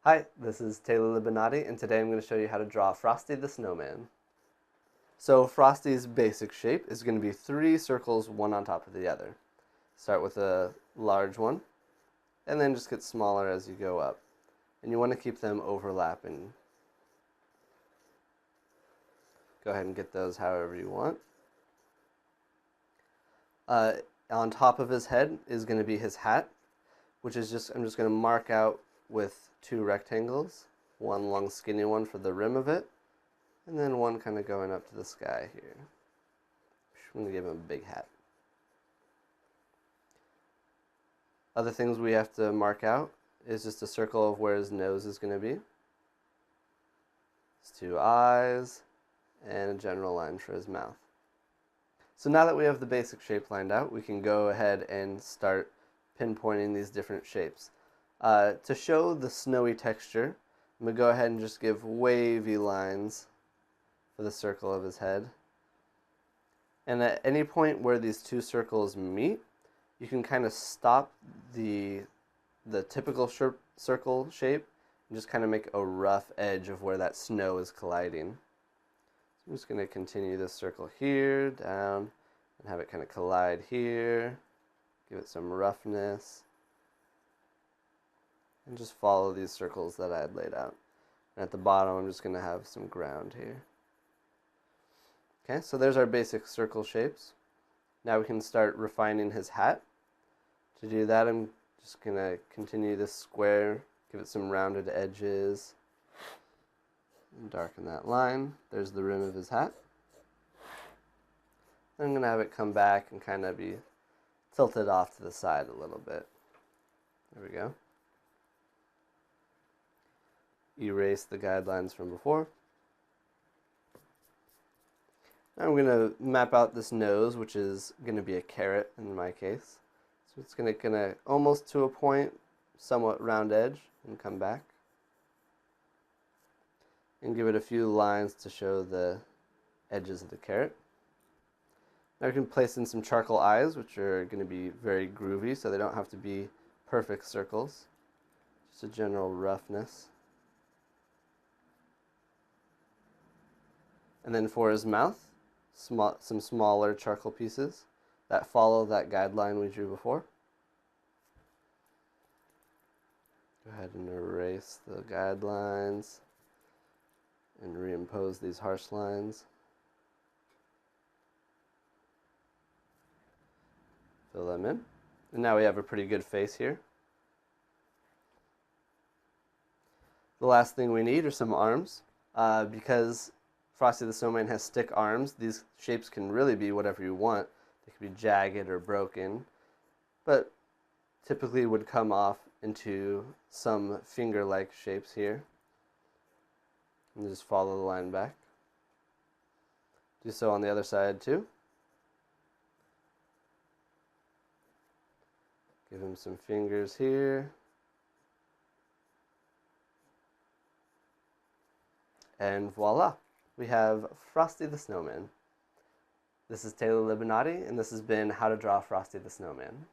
Hi, this is Taylor Libinati, and today I'm going to show you how to draw Frosty the Snowman. So Frosty's basic shape is going to be three circles, one on top of the other. Start with a large one, and then just get smaller as you go up. And you want to keep them overlapping. Go ahead and get those however you want. On top of his head is going to be his hat, which is I'm just going to mark out with two rectangles, one long skinny one for the rim of it, and then one kind of going up to the sky here. I'm going to give him a big hat. Other things we have to mark out is just a circle of where his nose is going to be, his two eyes, and a general line for his mouth. So now that we have the basic shape lined out, we can go ahead and start pinpointing these different shapes. To show the snowy texture, I'm going to go ahead and just give wavy lines for the circle of his head. And at any point where these two circles meet, you can kind of stop the typical circle shape and just kind of make a rough edge of where that snow is colliding. I'm just going to continue this circle here, down, and have it kind of collide here. Give it some roughness. And just follow these circles that I had laid out. And at the bottom, I'm just going to have some ground here. Okay, so there's our basic circle shapes. Now we can start refining his hat. To do that, I'm just going to continue this square, give it some rounded edges. Darken that line. There's the rim of his hat. I'm going to have it come back and kind of be tilted off to the side a little bit. There we go. Erase the guidelines from before. Now I'm going to map out this nose, which is going to be a carrot in my case. So it's going to almost to a point, somewhat round edge, and come back. And give it a few lines to show the edges of the carrot. Now we can place in some charcoal eyes, which are going to be very groovy, so they don't have to be perfect circles. Just a general roughness. And then for his mouth, some smaller charcoal pieces that follow that guideline we drew before. Go ahead and erase the guidelines and reimpose these harsh lines. Fill them in. And now we have a pretty good face here. The last thing we need are some arms. Because Frosty the Snowman has stick arms, these shapes can really be whatever you want. They can be jagged or broken, but typically would come off into some finger-like shapes here. And just follow the line back. Do so on the other side too. Give him some fingers here. And voila, we have Frosty the Snowman. This is Taylor Libinati, and this has been How to Draw Frosty the Snowman.